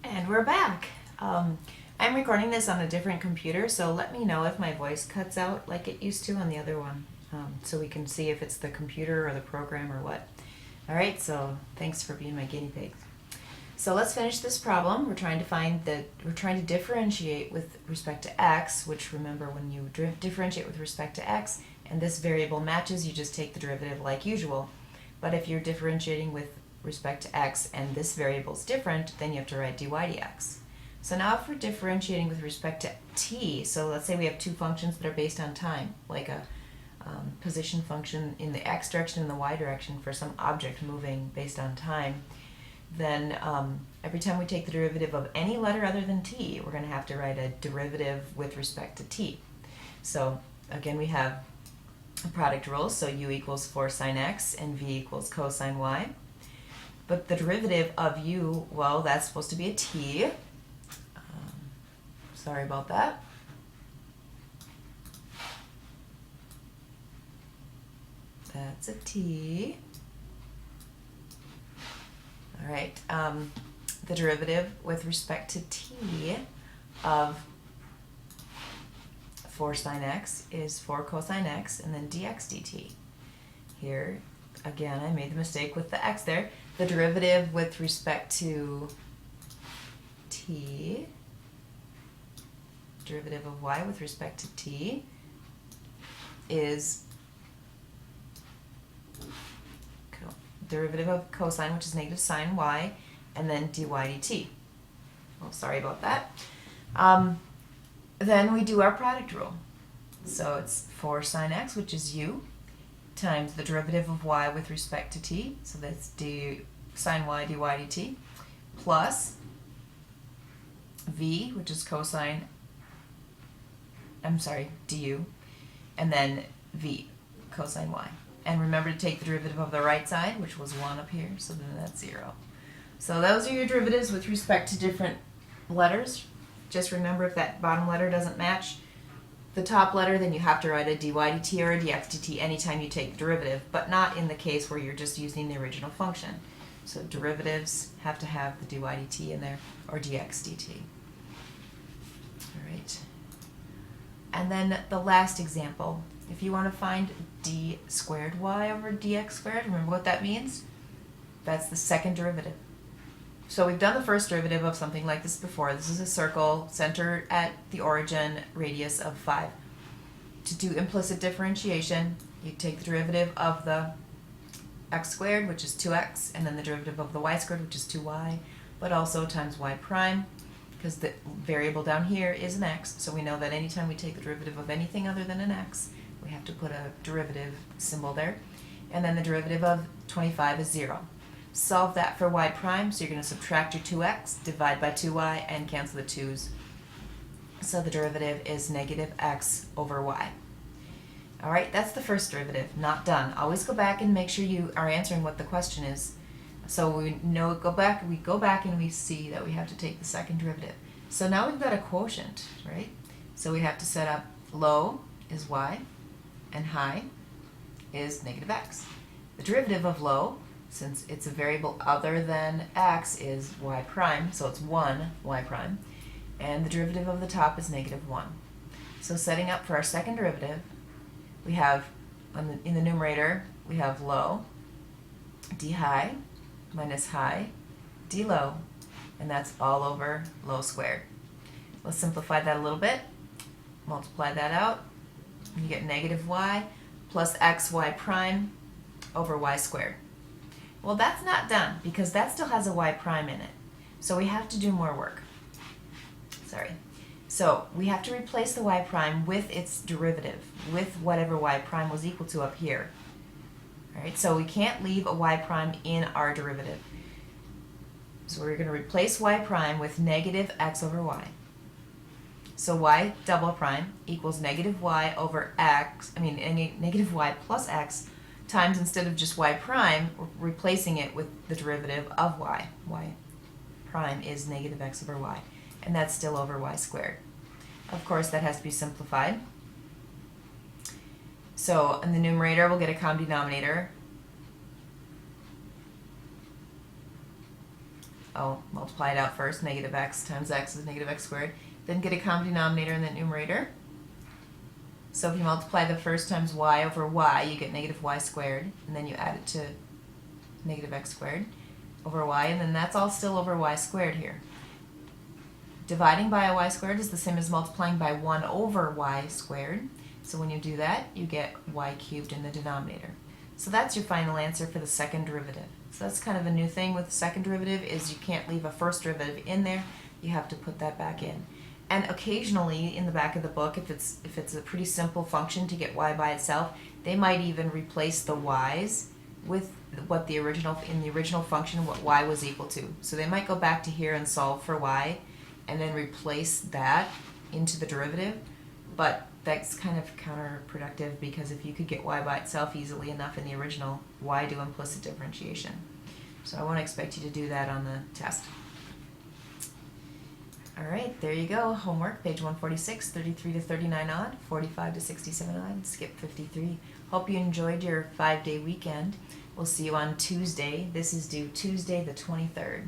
And we're back. I'm recording this on a different computer, so let me know if my voice cuts out like it used to on the other one, so we can see if it's the computer or the program or what. All right, so thanks for being my guinea pig. So let's finish this problem. We're trying to differentiate with respect to x, which remember when you differentiate with respect to x and this variable matches, you just take the derivative like usual. But if you're differentiating with respect to x and this variable is different, then you have to write dy dx. So now if we're differentiating with respect to t, so let's say we have two functions that are based on time, like a position function in the x direction and the y direction for some object moving based on time, then every time we take the derivative of any letter other than t, we're going to have to write a derivative with respect to t. So again, we have a product rule, so u equals 4 sine x and v equals cosine y. But the derivative of u, well, that's supposed to be a t. Sorry about that. That's a t. All right, the derivative with respect to t of 4 sine x is 4 cosine x and then dx dt. Here, again, I made the mistake with the x there. The derivative with respect to t, derivative of y with respect to t is derivative of cosine, which is negative sine y, and then dy dt. Oh, sorry about that. Then we do our product rule. So it's 4 sine x, which is u, times the derivative of y with respect to t, so that's d sine y dy dt, plus v, which is cosine, du, and then v, cosine y. And remember to take the derivative of the right side, which was 1 up here, so then that's 0. So those are your derivatives with respect to different letters. Just remember, if that bottom letter doesn't match the top letter, then you have to write a dy dt or a dx dt anytime you take the derivative, but not in the case where you're just using the original function. So derivatives have to have the dy dt in there, or dx dt. All right. And then the last example, if you want to find d squared y over dx squared, remember what that means? That's the second derivative. So we've done the first derivative of something like this before. This is a circle, center at the origin, radius of 5. To do implicit differentiation, you take the derivative of the x squared, which is 2x, and then the derivative of the y squared, which is 2y, but also times y prime, because the variable down here is an x, so we know that anytime we take the derivative of anything other than an x, we have to put a derivative symbol there. And then the derivative of 25 is 0. Solve that for y prime, so you're going to subtract your 2x, divide by 2y, and cancel the 2's. So the derivative is negative x over y. All right, that's the first derivative. Not done. Always go back and make sure you are answering what the question is. So we go back and we see that we have to take the second derivative. So now we've got a quotient, right? So we have to set up low is y, and high is negative x. The derivative of low, since it's a variable other than x, is y prime, so it's 1 y prime, and the derivative of the top is negative 1. So setting up for our second derivative, we have, in the numerator, we have low, d high, minus high, d low, and that's all over low squared. Let's simplify that a little bit. Multiply that out, and you get negative y plus xy prime over y squared. Well, that's not done, because that still has a y prime in it. So we have to do more work. Sorry. So we have to replace the y prime with its derivative, with whatever y prime was equal to up here. All right, so we can't leave a y prime in our derivative. So we're going to replace y prime with negative x over y. So y double prime equals negative y over x, negative y plus x times, instead of just y prime, we're replacing it with the derivative of y. Y prime is negative x over y, and that's still over y squared. Of course, that has to be simplified. So in the numerator, we'll get a common denominator multiply it out first, negative x times x is negative x squared. Then get a common denominator in the numerator. So if you multiply the first times y over y, you get negative y squared, and then you add it to negative x squared over y, and then that's all still over y squared here. Dividing by a y squared is the same as multiplying by 1 over y squared. So when you do that, you get y cubed in the denominator. So that's your final answer for the second derivative. So that's kind of a new thing with the second derivative, is you can't leave a first derivative in there. You have to put that back in. And occasionally in the back of the book, if it's a pretty simple function to get y by itself, they might even replace the y's with what in the original function, what y was equal to. So they might go back to here and solve for y and then replace that into the derivative. But that's kind of counterproductive, because if you could get y by itself easily enough in the original, why do implicit differentiation? So I won't expect you to do that on the test. All right, there you go. Homework, page 146, 33 to 39 odd, 45 to 67 odd, skip 53. Hope you enjoyed your 5-day weekend. We'll see you on Tuesday. This is due Tuesday the 23rd.